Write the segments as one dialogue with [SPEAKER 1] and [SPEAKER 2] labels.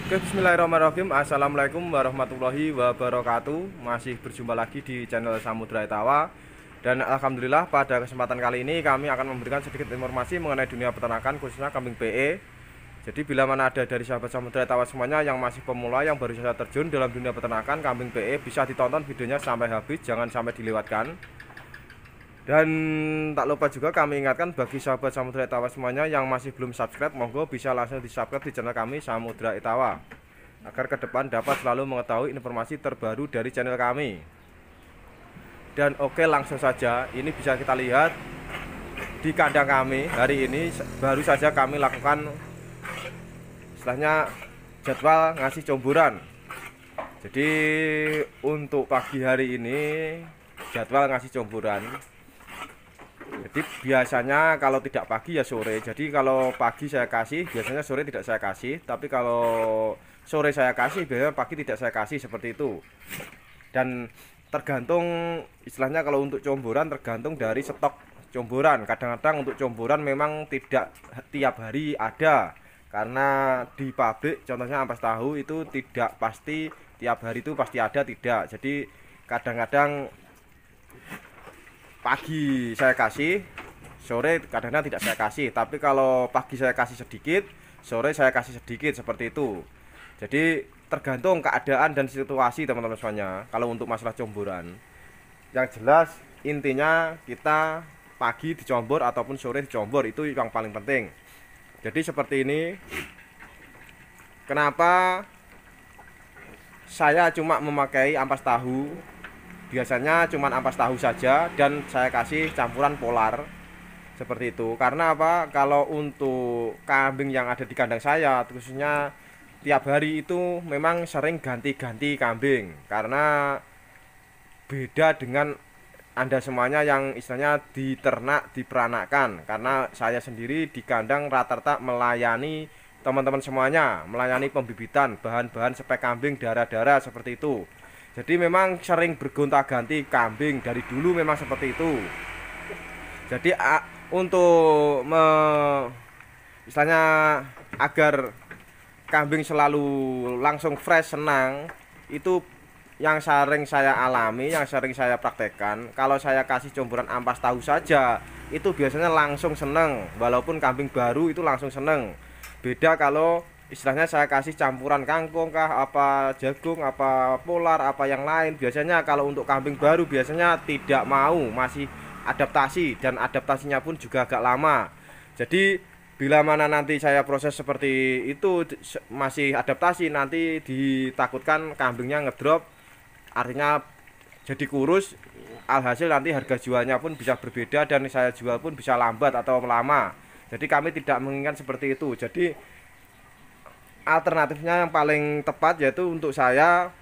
[SPEAKER 1] Oke, bismillahirrahmanirrahim. Assalamualaikum warahmatullahi wabarakatuh. Masih berjumpa lagi di channel Samudra Etawa. Dan alhamdulillah pada kesempatan kali ini kami akan memberikan sedikit informasi mengenai dunia peternakan, khususnya kambing PE. Jadi bila mana ada dari sahabat Samudra Etawa semuanya yang masih pemula, yang baru saja terjun dalam dunia peternakan kambing PE, bisa ditonton videonya sampai habis, jangan sampai dilewatkan. Dan tak lupa juga kami ingatkan bagi sahabat Samudra Etawa semuanya yang masih belum subscribe, monggo bisa langsung di subscribe di channel kami Samudra Etawa, agar ke depan dapat selalu mengetahui informasi terbaru dari channel kami. Dan oke, langsung saja, ini bisa kita lihat di kandang kami. Hari ini baru saja kami lakukan istilahnya jadwal ngasih comburan. Jadi untuk pagi hari ini jadwal ngasih comburan. Jadi biasanya kalau tidak pagi ya sore. Jadi kalau pagi saya kasih, biasanya sore tidak saya kasih. Tapi kalau sore saya kasih, biasanya pagi tidak saya kasih, seperti itu. Dan tergantung istilahnya, kalau untuk comburan tergantung dari stok comburan. Kadang-kadang untuk comburan memang tidak tiap hari ada, karena di pabrik contohnya ampas tahu itu tidak pasti tiap hari itu pasti ada, tidak. Jadi kadang-kadang pagi saya kasih, sore kadang-kadang tidak saya kasih. Tapi kalau pagi saya kasih sedikit, sore saya kasih sedikit, seperti itu. Jadi tergantung keadaan dan situasi teman-teman semuanya. Kalau untuk masalah comburan, yang jelas intinya kita pagi dicombor ataupun sore dicombor, itu yang paling penting. Jadi seperti ini. Kenapa saya cuma memakai ampas tahu? Biasanya cuma ampas tahu saja dan saya kasih campuran polar, seperti itu. Karena apa? Kalau untuk kambing yang ada di kandang saya, khususnya tiap hari itu memang sering ganti-ganti kambing. Karena beda dengan Anda semuanya yang istilahnya diternak, diperanakkan. Karena saya sendiri di kandang rata-rata melayani teman-teman semuanya, melayani pembibitan bahan-bahan spek kambing darah-darah, seperti itu. Jadi memang sering bergonta-ganti kambing, dari dulu memang seperti itu. Jadi untuk istilahnya agar kambing selalu langsung fresh, senang, itu yang sering saya alami, yang sering saya praktekkan. Kalau saya kasih comburan ampas tahu saja, itu biasanya langsung seneng. Walaupun kambing baru itu langsung seneng. Beda kalau istilahnya saya kasih campuran kangkung kah, apa jagung, apa polar, apa yang lain. Biasanya kalau untuk kambing baru biasanya tidak mau, masih adaptasi, dan adaptasinya pun juga agak lama. Jadi bila mana nanti saya proses seperti itu masih adaptasi, nanti ditakutkan kambingnya ngedrop, artinya jadi kurus. Alhasil nanti harga jualnya pun bisa berbeda, dan saya jual pun bisa lambat atau lama. Jadi kami tidak menginginkan seperti itu. Jadi alternatifnya yang paling tepat yaitu untuk saya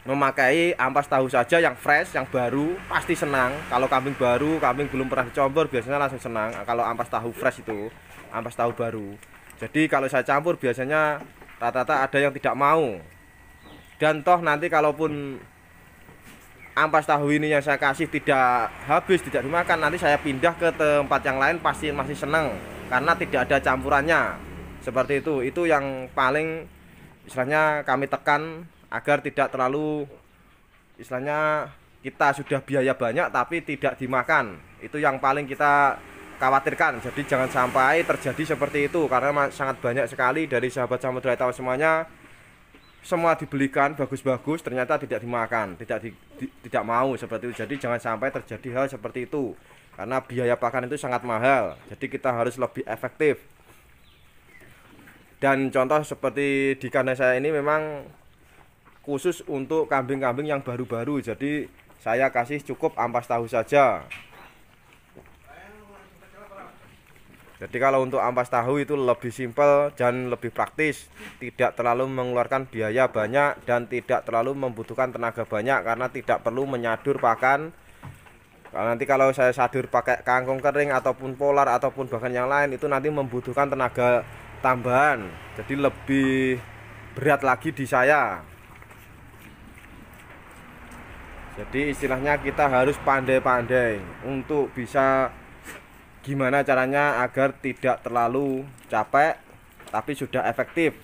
[SPEAKER 1] memakai ampas tahu saja yang fresh, yang baru, pasti senang. Kalau kambing baru, kambing belum pernah dicombor, biasanya langsung senang kalau ampas tahu fresh itu, ampas tahu baru. Jadi kalau saya campur biasanya rata-rata ada yang tidak mau. Dan toh nanti kalaupun ampas tahu ini yang saya kasih tidak habis, tidak dimakan, nanti saya pindah ke tempat yang lain pasti masih senang, karena tidak ada campurannya. Seperti itu yang paling istilahnya kami tekan, agar tidak terlalu istilahnya kita sudah biaya banyak tapi tidak dimakan. Itu yang paling kita khawatirkan. Jadi jangan sampai terjadi seperti itu, karena sangat banyak sekali dari sahabat Samudra Etawa semuanya, semua dibelikan bagus-bagus ternyata tidak dimakan, tidak mau, seperti itu. Jadi jangan sampai terjadi hal seperti itu, karena biaya pakan itu sangat mahal. Jadi kita harus lebih efektif. Dan contoh seperti di kandang saya ini memang khusus untuk kambing-kambing yang baru-baru. Jadi saya kasih cukup ampas tahu saja. Jadi kalau untuk ampas tahu itu lebih simpel dan lebih praktis, tidak terlalu mengeluarkan biaya banyak dan tidak terlalu membutuhkan tenaga banyak, karena tidak perlu menyadur pakan. Nanti kalau saya sadur pakai kangkung kering ataupun polar ataupun bahkan yang lain, itu nanti membutuhkan tenaga tambahan, jadi lebih berat lagi di saya. Jadi istilahnya kita harus pandai-pandai untuk bisa gimana caranya agar tidak terlalu capek tapi sudah efektif.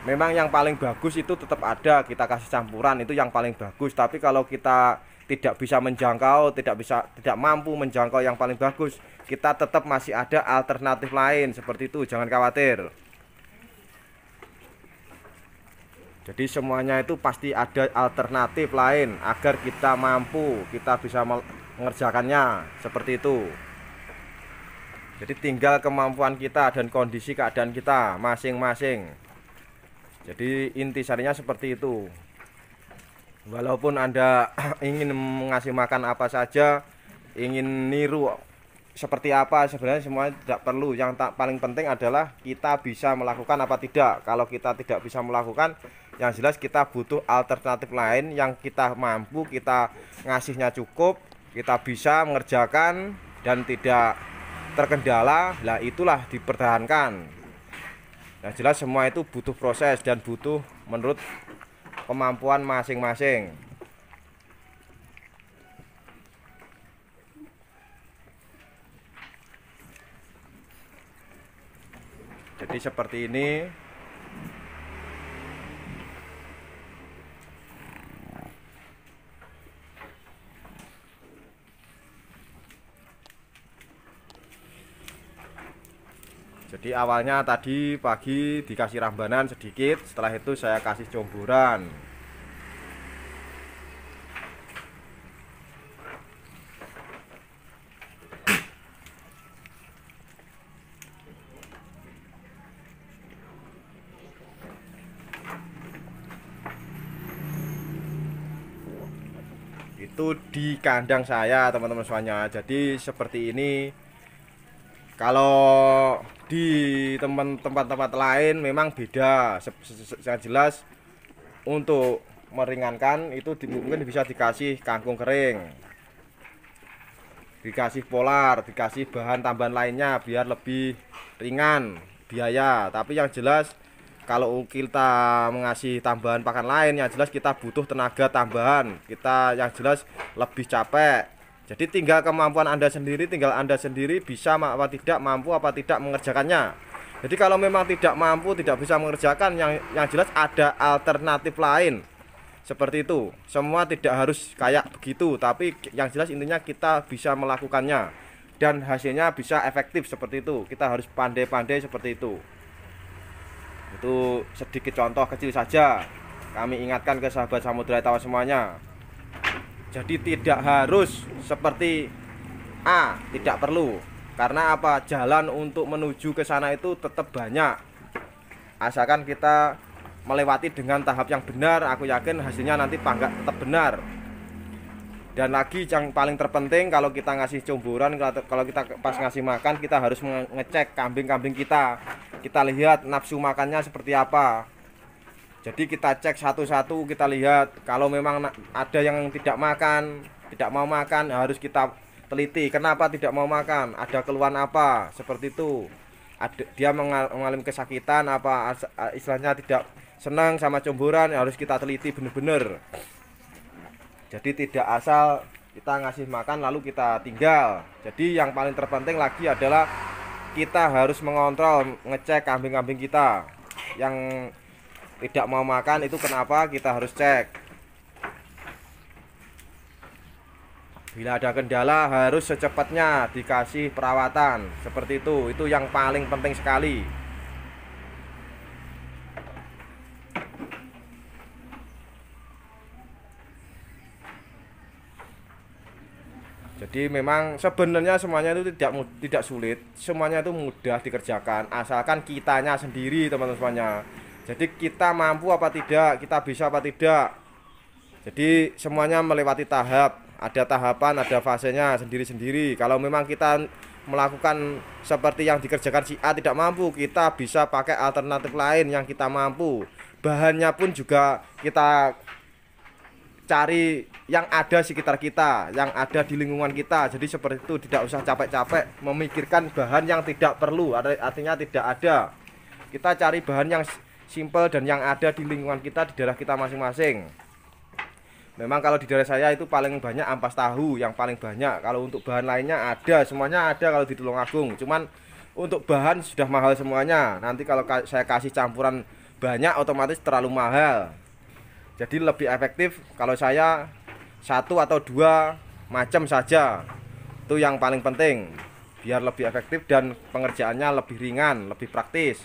[SPEAKER 1] Memang yang paling bagus itu tetap ada, kita kasih campuran itu yang paling bagus. Tapi kalau kita tidak bisa menjangkau, tidak mampu menjangkau yang paling bagus, kita tetap masih ada alternatif lain seperti itu, jangan khawatir. Jadi semuanya itu pasti ada alternatif lain agar kita mampu, kita bisa mengerjakannya seperti itu. Jadi tinggal kemampuan kita dan kondisi keadaan kita masing-masing. Jadi intisarinya seperti itu. Walaupun Anda ingin mengasih makan apa saja, ingin niru seperti apa, sebenarnya semua tidak perlu. Yang paling penting adalah kita bisa melakukan apa tidak. Kalau kita tidak bisa melakukan, yang jelas kita butuh alternatif lain yang kita mampu, kita ngasihnya cukup, kita bisa mengerjakan dan tidak terkendala. Lah itulah dipertahankan. Yang jelas semua itu butuh proses dan butuh menurut kemampuan masing-masing. Jadi seperti ini. Jadi awalnya tadi pagi dikasih rambanan sedikit, setelah itu saya kasih comburan. Itu di kandang saya teman-teman semuanya. Jadi seperti ini. Kalau di tempat-tempat lain memang beda. Yang jelas untuk meringankan itu mungkin bisa dikasih kangkung kering, dikasih polar, dikasih bahan tambahan lainnya biar lebih ringan biaya. Tapi yang jelas kalau kita mengasih tambahan pakan lain, yang jelas kita butuh tenaga tambahan, kita yang jelas lebih capek. Jadi tinggal kemampuan Anda sendiri, tinggal Anda sendiri bisa apa tidak, mampu apa tidak mengerjakannya. Jadi kalau memang tidak mampu, tidak bisa mengerjakan, yang jelas ada alternatif lain. Seperti itu. Semua tidak harus kayak begitu, tapi yang jelas intinya kita bisa melakukannya dan hasilnya bisa efektif seperti itu. Kita harus pandai-pandai seperti itu. Itu sedikit contoh kecil saja. Kami ingatkan ke sahabat Samudra Tawa semuanya. Jadi tidak harus seperti A, tidak perlu. Karena apa? Jalan untuk menuju ke sana itu tetap banyak. Asalkan kita melewati dengan tahap yang benar, aku yakin hasilnya nanti tetap benar. Dan lagi yang paling terpenting kalau kita ngasih comburan, kalau kita pas ngasih makan, kita harus mengecek kambing-kambing kita. Kita lihat nafsu makannya seperti apa. Jadi kita cek satu-satu, kita lihat kalau memang ada yang tidak mau makan, harus kita teliti kenapa tidak mau makan, ada keluhan apa, seperti itu. Dia mengalami kesakitan apa, istilahnya tidak senang sama comburan, harus kita teliti benar-benar. Jadi tidak asal kita ngasih makan lalu kita tinggal. Jadi yang paling terpenting lagi adalah kita harus mengontrol, ngecek kambing-kambing kita yang tidak mau makan itu kenapa, kita harus cek. Bila ada kendala harus secepatnya dikasih perawatan. Seperti itu yang paling penting sekali. Jadi memang sebenarnya semuanya itu tidak sulit, semuanya itu mudah dikerjakan asalkan kitanya sendiri teman-teman semuanya. Jadi kita mampu apa tidak, kita bisa apa tidak. Jadi semuanya melewati tahap, ada tahapan, ada fasenya sendiri-sendiri. Kalau memang kita melakukan seperti yang dikerjakan si A tidak mampu, kita bisa pakai alternatif lain yang kita mampu. Bahannya pun juga kita cari yang ada sekitar kita, yang ada di lingkungan kita. Jadi seperti itu, tidak usah capek-capek memikirkan bahan yang tidak perlu, artinya tidak ada. Kita cari bahan yang simple dan yang ada di lingkungan kita, di daerah kita masing-masing. Memang kalau di daerah saya itu paling banyak ampas tahu yang paling banyak. Kalau untuk bahan lainnya ada, semuanya ada kalau di Tulungagung. Cuman untuk bahan sudah mahal semuanya. Nanti kalau saya kasih campuran banyak otomatis terlalu mahal. Jadi lebih efektif kalau saya satu atau dua macam saja, itu yang paling penting biar lebih efektif dan pengerjaannya lebih ringan, lebih praktis.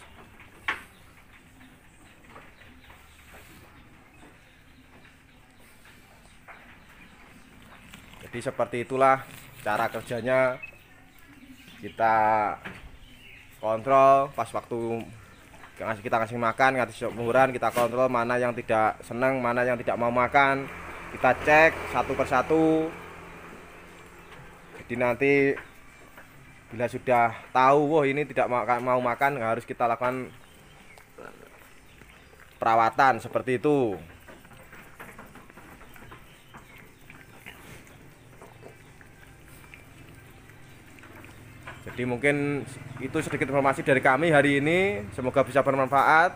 [SPEAKER 1] Jadi seperti itulah cara kerjanya. Kita kontrol pas waktu kita kasih makan, ngasih pengurahan, kita kontrol mana yang tidak senang, mana yang tidak mau makan, kita cek satu persatu. Jadi nanti bila sudah tahu wah ini tidak mau makan, harus kita lakukan perawatan seperti itu. Jadi mungkin itu sedikit informasi dari kami hari ini, semoga bisa bermanfaat.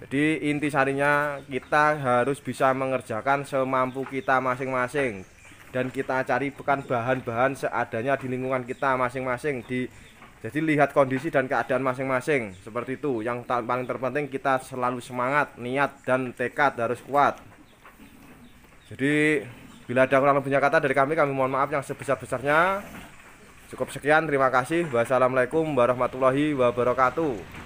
[SPEAKER 1] Jadi intisarinya kita harus bisa mengerjakan semampu kita masing-masing, dan kita cari bukan bahan-bahan seadanya di lingkungan kita masing-masing. Jadi lihat kondisi dan keadaan masing-masing seperti itu. Yang paling terpenting kita selalu semangat, niat dan tekad harus kuat. Jadi bila ada kurang lebihnya kata dari kami mohon maaf yang sebesar-besarnya. Cukup sekian, terima kasih. Wassalamualaikum warahmatullahi wabarakatuh.